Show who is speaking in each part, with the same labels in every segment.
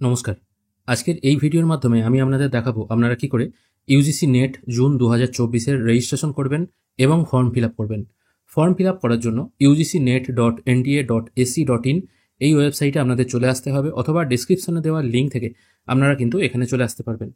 Speaker 1: নমস্কার। আজকের এই ভিডিওর মাধ্যমে আমি আপনাদের দেখাবো আপনারা কি করে ইউজিসি নেট জুন 2024 এর রেজিস্ট্রেশন করবেন এবং ফর্ম ফিল আপ করবেন। ফর্ম ফিল আপ করার জন্য ugcnet.nda.ac.in এই ওয়েবসাইটে আপনাদের চলে আসতে হবে, অথবা ডেসক্রিপশনে দেওয়া লিঙ্ক থেকে আপনারা কিন্তু এখানে চলে আসতে পারবেন।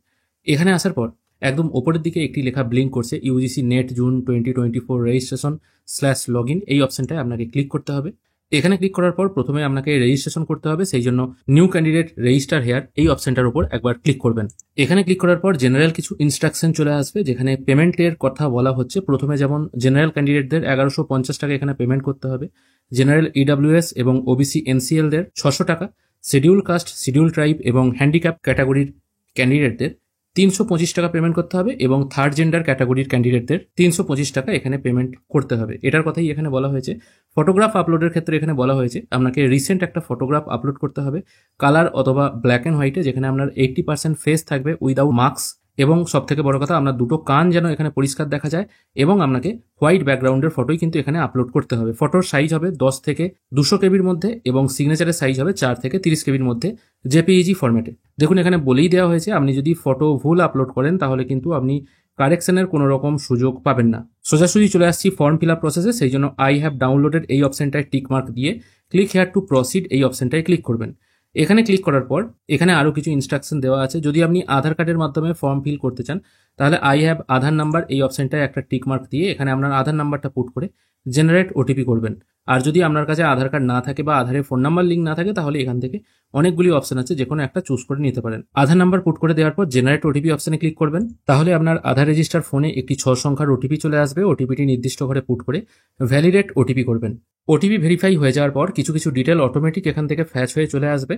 Speaker 1: এখানে আসার পর একদম ওপরের দিকে একটি লেখা ব্লিঙ্ক করছে ইউজিসি নেট জুন 2024 রেজিস্ট্রেশন/লগইন, এই অপশনটায় আপনাকে ক্লিক করতে হবে। এখানে ক্লিক করার পর প্রথমে আপনাকে রেজিস্ট্রেশন করতে হবে, সেই জন্য নিউ ক্যান্ডিডেট রেজিস্টার হেয়ার এই অপশনটার উপর একবার ক্লিক করবেন। এখানে ক্লিক করার পর জেনারেল কিছু ইনস্ট্রাকশন চলে আসবে, যেখানে পেমেন্টের কথা বলা হচ্ছে। প্রথমে যেমন জেনারেল ক্যান্ডিডেটদের 1150 টাকা এখানে পেমেন্ট করতে হবে, জেনারেল ইডব্লিউএস এবং ওবিসি এনসিএলদের 600 টাকা, শিডিউল কাস্ট, শিডিউল ট্রাইব এবং হ্যান্ডিক্যাপ ক্যাটাগরির ক্যান্ডিডেটদের 325 টাকা পেমেন্ট করতে হবে, এবং থার্ড জেন্ডার ক্যাটাগরির ক্যান্ডিডেটদের 325 টাকা এখানে পেমেন্ট করতে হবে। এটার কথাই এখানে বলা হয়েছে। ফটোগ্রাফ আপলোডের ক্ষেত্রে এখানে বলা হয়েছে আপনাকে রিসেন্ট একটা ফটোগ্রাফ আপলোড করতে হবে, কালার অথবা ব্ল্যাক অ্যান্ড হোয়াইটে, যেখানে আপনার 80% ফেস থাকবে উইদাউট মাস্ক, এবং সব থেকে বড় কথা আপনার দুটো কান যেন এখানে পরিষ্কার দেখা যায়, এবং আপনাকে হোয়াইট ব্যাকগ্রাউন্ডের ফটোই কিন্তু এখানে আপলোড করতে হবে। ফটোর সাইজ হবে 10 থেকে 200 কেবির মধ্যে, এবং সিগনেচারের সাইজ হবে 4 থেকে 30 কেবির মধ্যে জেপিইজি ফরম্যাটে। দেখুন এখানে বলেই দেওয়া হয়েছে আপনি যদি ফটো ভুল আপলোড করেন তাহলে কিন্তু আপনি কারেকশনের কোনো রকম সুযোগ পাবেন না। সোজাসুজি চলে আসছি ফর্ম ফিল আপ প্রসেসে, সেই জন্য আই হ্যাভ ডাউনলোডেড এই অপশনটায় টিক মার্ক দিয়ে ক্লিক হেয়ার টু প্রসিড এই অপশনটায় ক্লিক করবেন। এখানে ক্লিক করার পর এখানে আরও কিছু ইনস্ট্রাকশন দেওয়া আছে। যদি আপনি আধার কার্ডের মাধ্যমে ফর্ম ফিল করতে চান তাহলে আই হ্যাভ আধার নাম্বার এই অপশনটায় একটা টিক মার্ক দিয়ে এখানে আপনার আধার নাম্বারটা পুট করে জেনারেট ওটিপি করবেন। আর যদি আপনার কাছে আধার কার্ড না থাকে বা আধারে ফোন নাম্বার লিঙ্ক না থাকে তাহলে এখান থেকে অনেকগুলি অপশন আছে, যে কোনো একটা চুজ করে নিতে পারেন। আধার নাম্বার পুট করে দেওয়ার পর জেনারেট ওটিপি অপশনে ক্লিক করবেন। তাহলে আপনার আধার রেজিস্টার ফোনে একটি 6 সংখ্যার ওটিপি চলে আসবে। ওটিপিটি নির্দিষ্ট করে পুট করে ভ্যালিডেট ওটিপি করবেন। ওটিপি ভেরিফাই হয়ে যাওয়ার পর কিছু কিছু ডিটেল অটোমেটিক এখান থেকে ফ্যাচ হয়ে চলে আসবে।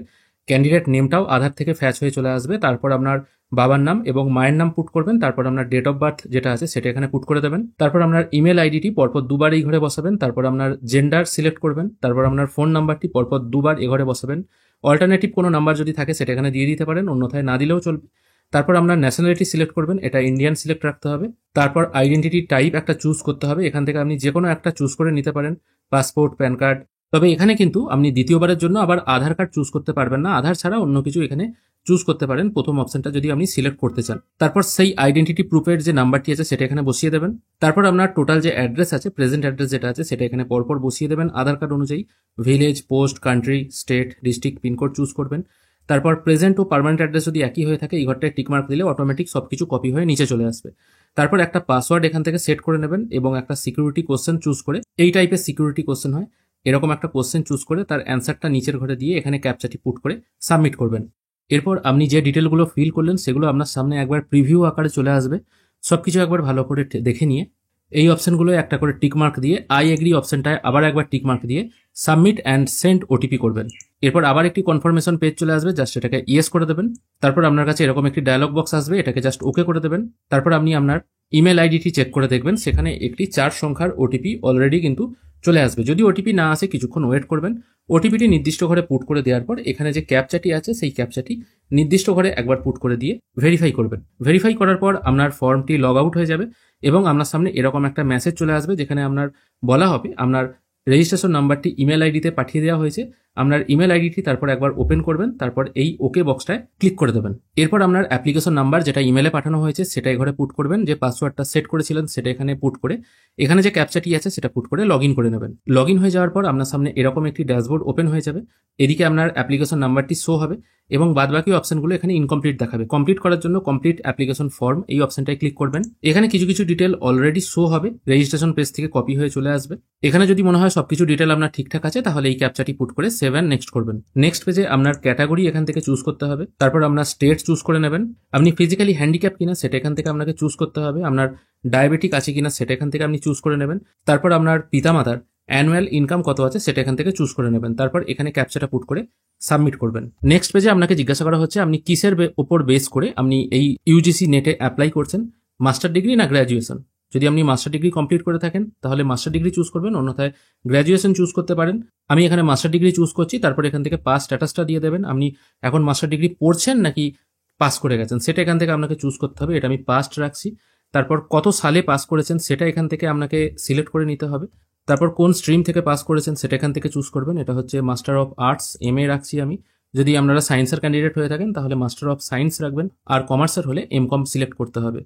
Speaker 1: ক্যান্ডিডেট নেমটাও আধার থেকে ফ্যাচ হয়ে চলে আসবে। তারপর আপনার বাবার নাম এবং মায়ের নাম পুট করবেন। তারপর আপনার ডেট অফ বার্থ যেটা আছে সেটা এখানে পুট করে দেবেন। তারপর আপনার ইমেল আইডিটি পরপর দুবার এই ঘরে বসাবেন। তারপর আপনার জেন্ডার সিলেক্ট করবেন। তারপর আপনার ফোন নাম্বারটি পরপর দুবার এ ঘরে বসাবেন। অল্টারনেটিভ কোনো নাম্বার যদি থাকে সেটা এখানে দিয়ে দিতে পারেন, অন্যথায় না দিলেও চলবে। তারপর আপনার ন্যাশনালিটি সিলেক্ট করবেন, এটা ইন্ডিয়ান সিলেক্ট রাখতে হবে। তারপর আইডেন্টিটি টাইপ একটা চুজ করতে হবে, এখান থেকে আপনি যে কোনো একটা চুজ করে নিতে পারেন, পাসপোর্ট, প্যান কার্ড। তবে এখানে কিন্তু আপনি দ্বিতীয়বারের জন্য আবার আধার কার্ড চুজ করতে পারবেন না, আধার ছাড়া অন্য কিছু এখানে চুজ করতে পারেন প্রথম অপশনটা যদি আপনি সিলেক্ট করতে চান। তারপর সেই আইডেন্টিটি প্রুফের যে নাম্বারটি আছে সেটা এখানে বসিয়ে দেবেন। তারপর আপনার টোটাল যে অ্যাড্রেস আছে, প্রেজেন্ট অ্যাড্রেস যেটা আছে সেটা এখানে পরপর বসিয়ে দেবেন আধার কার্ড অনুযায়ী। Village, post, country, state, district, pincode choose করবেন। তারপর প্রেজেন্ট ও পার্মানেন্ট অ্যাড্রেস যদি একই হয়ে থাকে এই ঘরটায় টিক মার্ক দিলে অটোমেটিক সবকিছু কপি হয়ে নিচে চলে আসবে। তারপর একটা পাসওয়ার্ড এখান থেকে সেট করে নেবেন, এবং একটা সিকিউরিটি কোশ্চেন চুজ করে, এই টাইপের সিকিউরিটি কোশ্চেন হয়, এরকম একটা কোশ্চেন চুজ করে তার অ্যান্সারটা নিচের ঘরে দিয়ে এখানে ক্যাপচাটি পুট করে সাবমিট করবেন। এরপর আপনি যে ডিটেলগুলো ফিল করলেন সেগুলো আপনার সামনে একবার প্রিভিউ আকারে চলে আসবে। সবকিছু একবার ভালো করে দেখে নিয়ে এই অপশনগুলো একটা করে টিক মার্ক দিয়ে আই এগ্রি অপশনটায় আবার একবার টিক মার্ক দিয়ে সাবমিট অ্যান্ড সেন্ড ওটিপি করবেন। এরপর আবার একটি কনফার্মেশন পেজ চলে আসবে, জাস্ট এটাকে ইয়েস করে দেবেন। তারপর আপনার কাছে এরকম একটি ডায়লগ বক্স আসবে, এটাকে জাস্ট ওকে করে দেবেন। তারপর আপনি আপনার ইমেল আইডিটি চেক করে দেখবেন, সেখানে একটি 4 সংখ্যার ওটিপি অলরেডি কিন্তু চলে আসবে। যদি ওটিপি না আসে কিছুক্ষণ ওয়েট করবেন। ওটিপিটি নির্দিষ্ট ঘরে পুট করে দেওয়ার পর এখানে যে ক্যাপচাটি আছে সেই ক্যাপচাটি নির্দিষ্ট ঘরে একবার পুট করে দিয়ে ভেরিফাই করবেন। ভেরিফাই করার পর আপনার ফর্মটি লগ আউট হয়ে যাবে, এবং আপনার সামনে এরকম একটা মেসেজ চলে আসবে, যেখানে আপনার বলা হবে আপনার রেজিস্ট্রেশন নাম্বারটি ইমেল আইডিতে পাঠিয়ে দেওয়া হয়েছে। আপনার ইমেল আইডিটি তারপর একবার ওপেন করবেন, তারপর এই ওকে বক্সটায় ক্লিক করে দেবেন। এরপর আপনার অ্যাপ্লিকেশন নাম্বার যেটা ইমেলে পাঠানো হয়েছে সেটা ঘরে পুট করবেন, যে পাসওয়ার্ডটা সেট করেছিলেন সেটা এখানে পুট করে এখানে যে ক্যাপচাটি আছে সেটা পুট করে লগ ইন করে নেবেন। লগ ইন হয়ে যাওয়ার পর আপনার সামনে এরকম একটি ড্যাশবোর্ড ওপেন হয়ে যাবে। এদিকে আপনার অ্যাপ্লিকেশন নাম্বারটি শো হবে, এবং বাদবাকি অপশনগুলো এখানে ইনকমপ্লিট দেখাবে। কমপ্লিট করার জন্য কমপ্লিট অ্যাপ্লিকেশন ফর্ম এই অপশনটায় ক্লিক করবেন। এখানে কিছু কিছু ডিটেল অলরেডি শো হবে, রেজিস্ট্রেশন পেজ থেকে কপি হয়ে চলে আসবে। এখানে যদি মনে হয় সবকিছু ডিটেল আপনার ঠিকঠাক আছে তাহলে এই ক্যাপচাটি পুট করে সেভ অ্যান্ড নেক্সট করবেন। নেক্সট পেজে আপনার ক্যাটাগরি এখান থেকে চুজ করতে হবে। তারপর আপনার স্টেট চুজ করে নেবেন। আপনি ফিজিক্যালি হ্যান্ডিক্যাপ কিনা সেটা এখান থেকে আপনাকে চুজ করতে হবে। আপনার ডায়াবেটিক আছে কিনা সেটা এখান থেকে আপনি চুজ করে নেবেন। তারপর আপনার পিতামাতার অ্যানুয়াল ইনকাম কত আছে সেটা এখান থেকে চুজ করে নেবেন। তারপর এখানে ক্যাপচাটা পুট করে সাবমিট করবেন। নেক্সট পেজে আপনাকে জিজ্ঞাসা করা হচ্ছে আপনি কিসের ওপর বেস করে আপনি এই ইউজিসি নেটে অ্যাপ্লাই করছেন, মাস্টার ডিগ্রি না গ্র্যাজুয়েশন। যদি আপনি মাস্টার ডিগ্রি কমপ্লিট করে থাকেন তাহলে মাস্টার ডিগ্রি চুজ করবেন, অন্যথায় গ্র্যাজুয়েশন চুজ করতে পারেন। আমি এখানে মাস্টার ডিগ্রি চুজ করছি। তারপর এখান থেকে পাস স্ট্যাটাসটা দিয়ে দেবেন, আপনি এখন মাস্টার ডিগ্রি পড়ছেন নাকি পাস করে গেছেন সেটা এখান থেকে আপনাকে চুজ করতে হবে। এটা আমি পাস্ট রাখছি। তারপর কত সালে পাস করেছেন সেটা এখান থেকে আপনাকে সিলেক্ট করে নিতে হবে। তারপর কোন স্ট্রিম থেকে পাস করেছেন সেটা এখান থেকে চুজ করবেন। এটা হচ্ছে মাস্টার অফ আর্টস, MA রাখছি আমি। যদি আপনারা সায়েন্সের ক্যান্ডিডেট হয়ে থাকেন তাহলে মাস্টার অফ সায়েন্স রাখবেন, আর কমার্সের হলে এমকম সিলেক্ট করতে হবে।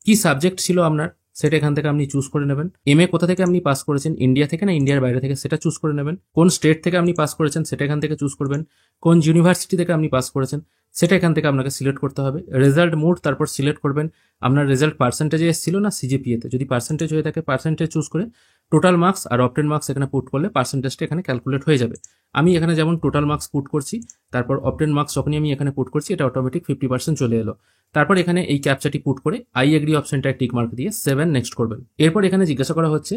Speaker 1: কি সাবজেক্ট ছিল আপনার সেটা এখান থেকে আপনি চুজ করে নেবেন। এমএ কোথা থেকে আপনি পাস করেছেন, ইন্ডিয়া থেকে না ইন্ডিয়ার বাইরে থেকে, সেটা চুজ করে নেবেন। কোন স্টেট থেকে আপনি পাস করেছেন সেটা এখান থেকে চুজ করবেন। কোন ইউনিভার্সিটি থেকে আপনি পাস করেছেন সেটা এখান থেকে আপনাকে সিলেক্ট করতে হবে। রেজাল্ট মোড তারপর সিলেক্ট করবেন আপনার রেজাল্ট পার্সেন্টেজে এসেছিল না সিজিপিএতে। যদি পার্সেন্টেজ হয়ে থাকে পার্সেন্টেজ চুজ করে টোটাল মার্কস আর অবটেন মার্কস এখানে পুট করলে পার্সেন্টেজটা এখানে ক্যালকুলেট হয়ে যাবে। আমি এখানে যেমন টোটাল মার্কস পুট করছি, তারপর অবটেন মার্কস যখনই আমি এখানে পুট করছি এটা অটোমেটিক 50% চলে এলো। তারপর এখানে এই ক্যাপচাটি পুট করে আই এগ্রি অপশনটায় টিক মার্ক দিয়ে 7 নেক্সট করবেন। এরপর এখানে জিজ্ঞাসা করা হচ্ছে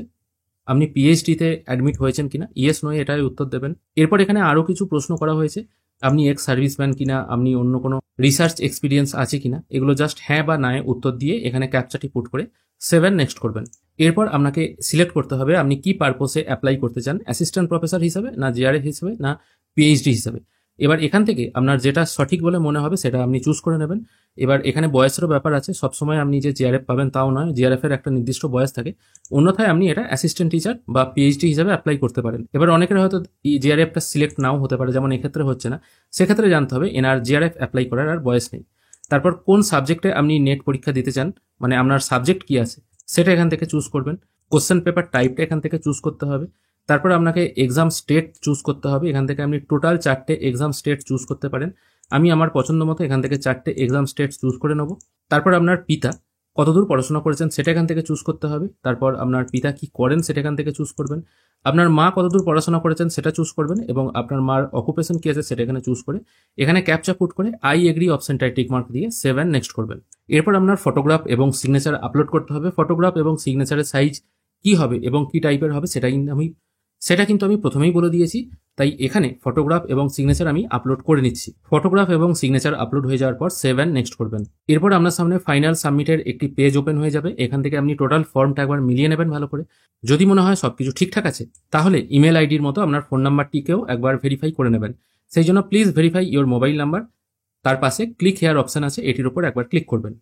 Speaker 1: আপনি পিএইচডিতে অ্যাডমিট হয়েছেন কিনা, ইয়েস নয় এটাই উত্তর দেবেন। এরপর এখানে আরও কিছু প্রশ্ন করা হয়েছে, আপনি এক্স সার্ভিসম্যান কিনা, আপনি অন্য কোনো রিসার্চ এক্সপিরিয়েন্স আছে কিনা, এগুলো জাস্ট হ্যাঁ বা নায় উত্তর দিয়ে এখানে ক্যাপচাটি পুট করে 7 নেক্সট করবেন। এরপর আপনাকে সিলেক্ট করতে হবে আপনি কি পারপোসে অ্যাপ্লাই করতে চান, অ্যাসিস্ট্যান্ট প্রফেসর হিসাবে না জেআরএফ হিসাবে না পিএইচডি হিসাবে। এবার এখান থেকে আপনার যেটা সঠিক বলে মনে হবে সেটা আপনি চুজ করে নেবেন। এবার এখানে বয়সেরও ব্যাপার আছে, সবসময় আপনি যে জেআরএফ পাবেন তাও নয়, জেআরএফ এর একটা নির্দিষ্ট বয়স থাকে, অন্যথায় আপনি এটা অ্যাসিস্ট্যান্ট টিচার বা পিএইচডি হিসাবে অ্যাপ্লাই করতে পারেন। এবার অনেকের হয়তো জেআরএফটা সিলেক্ট নাও হতে পারে, যেমন এক্ষেত্রে হচ্ছে না, সেক্ষেত্রে জানতে হবে এনার জেআরএফ অ্যাপ্লাই করার আর বয়স নেই। তারপর কোন সাবজেক্টে আপনি নেট পরীক্ষা দিতে চান, মানে আপনার সাবজেক্ট কি আছে সেটা এখান থেকে চুজ করবেন। কোশ্চেন পেপার টাইপটা এখান থেকে চুজ করতে হবে। তারপর আপনাকে এক্সাম স্টেট চুজ করতে হবে, এখান থেকে আপনি টোটাল 4টে এক্সাম স্টেট চুজ করতে পারেন। আমি আমার পছন্দ মতো এখান থেকে 4টে এক্সাম স্টেট চুজ করে নেব। তারপর আপনার পিতা কতদূর পড়াশোনা করেছেন সেটা এখান থেকে চুজ করতে হবে। তারপর আপনার পিতা কি করেন সেটা এখান থেকে চুজ করবেন। আপনার মা কতদূর পড়াশোনা করেছেন সেটা চুজ করবেন এবং আপনার মার অকুপেশন কি আছে সেটা এখানে চুজ করে এখানে ক্যাপচা পুট করে আই এগ্রি অপশনটায় টিক মার্ক দিয়ে 7 নেক্সট করবেন। এরপর আপনার ফটোগ্রাফ এবং সিগনেচার আপলোড করতে হবে। ফটোগ্রাফ এবং সিগনেচারের সাইজ কি হবে এবং কি টাইপের হবে সেটা কিন্তু আমি প্রথমেই বলে দিয়েছি, তাই এখানে ফটোগ্রাফ এবং সিগনেচার আমি আপলোড করে নিচ্ছি। ফটোগ্রাফ এবং সিগনেচার আপলোড হয়ে যাওয়ার পর 7 নেক্সট করবেন। এরপর আপনার সামনে ফাইনাল সাবমিটের একটি পেজ ওপেন হয়ে যাবে। এখান থেকে আপনি টোটাল ফর্মটা একবার মিলিয়ে নেবেন ভালো করে। যদি মনে হয় সবকিছু ঠিকঠাক আছে তাহলে ইমেল আইডির মতো আপনার ফোন নাম্বারটিকেও একবার ভেরিফাই করে নেবেন। সেই জন্য please verify your mobile number, তার পাশে ক্লিক হেয়ার অপশন আছে, এটির উপর একবার ক্লিক করবেন।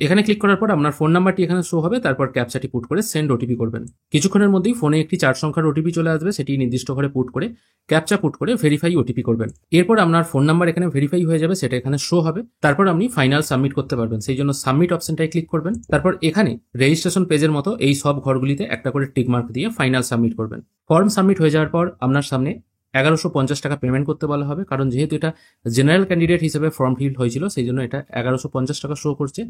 Speaker 1: এখানে ক্লিক করার পর আপনার ফোন নাম্বারটি এখানে শো হবে, তারপর ক্যাপচাটি পুট করে সেন্ড ওটিপি করবেন। কিছুক্ষণের মধ্যেই ফোনে একটি 4 সংখ্যার ওটিপি চলে আসবে, সেটি নির্দিষ্ট ঘরে পুট করে ক্যাপচা পুট করে ভেরিফাই ওটিপি করবেন। এরপর আপনার ফোন নাম্বার এখানে ভেরিফাই হয়ে যাবে, সেটা এখানে শো হবে। তারপর আপনি ফাইনাল সাবমিট করতে পারবেন, সেই জন্য সাবমিট অপশনটায় ক্লিক করবেন। তারপর এখানে রেজিস্ট্রেশন পেজের মতো এই সব ঘরগুলিতে একটা করে টিক মার্ক দিয়ে ফাইনাল সাবমিট করবেন। ফর্ম সাবমিট হয়ে যাওয়ার পর আপনার সামনে 1150 টাকা পেমেন্ট করতে বলা হবে, কারণ যেহেতু এটা জেনারেল ক্যান্ডিডেট হিসেবে ফর্ম ফিল হয়েছিল সেই জন্য এটা 1150 টাকা শো করছে।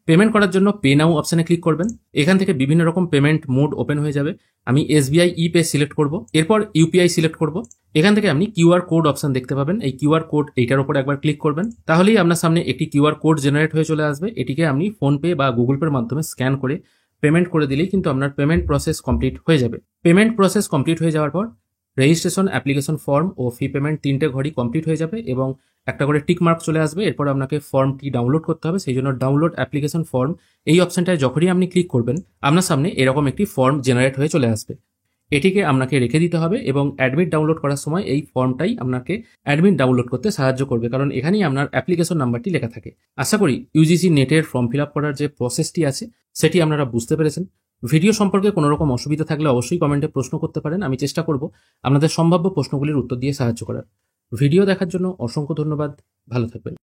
Speaker 1: পেমেন্ট করার জন্য পে নাও অপশনে ক্লিক করবেন। এখান থেকে বিভিন্ন রকম পেমেন্ট মোড ওপেন হয়ে যাবে। আমি এসবিআই ই পে সিলেক্ট করব, এরপর ইউপিআই সিলেক্ট করব। এখান থেকে আপনি কিউআর কোড অপশন দেখতে পাবেন, এই কিউআর কোড এইটার উপর একবার ক্লিক করবেন, তাহলেই আপনার সামনে একটি কিউআর কোড জেনারেট হয়ে চলে আসবে। এটিকে আপনি ফোনপে বা গুগল পের মাধ্যমে স্ক্যান করে পেমেন্ট করে দিলেই কিন্তু আপনার পেমেন্ট প্রসেস কমপ্লিট হয়ে যাবে। পেমেন্ট প্রসেস কমপ্লিট হয়ে যাওয়ার পর রেজিস্ট্রেশন, অ্যাপ্লিকেশন ফর্ম ও ফি পেমেন্ট 3টে ঘরই কমপ্লিট হয়ে যাবে এবং একটা করে টিক মার্ক চলে আসবে। এরপর আপনাকে ফর্মটি ডাউনলোড করতে হবে, সেই জন্য ডাউনলোড অ্যাপ্লিকেশন ফর্ম এই অপশনটায় যখনই আপনি ক্লিক করবেন আপনার সামনে এরকম একটি ফর্ম জেনারেট হয়ে চলে আসবে। এটিকে আপনাকে রেখে দিতে হবে এবং অ্যাডমিট ডাউনলোড করার সময় এই ফর্মটাই আপনাকে অ্যাডমিট ডাউনলোড করতে সাহায্য করবে, কারণ এখানেই আপনার অ্যাপ্লিকেশন নাম্বারটি লেখা থাকে। আশা করি ইউজিসি নেটের ফর্ম ফিল আপ করার যে প্রসেসটি আছে সেটি আপনারা বুঝতে পেরেছেন। ভিডিও সম্পর্কে কোনো রকম অসুবিধা থাকলে অবশ্যই কমেন্টে প্রশ্ন করতে পারেন, আমি চেষ্টা করব আপনাদের সম্ভাব্য প্রশ্নগুলির উত্তর দিয়ে সাহায্য করার। ভিডিও দেখার জন্য অসংখ্য ধন্যবাদ, ভালো থাকবেন।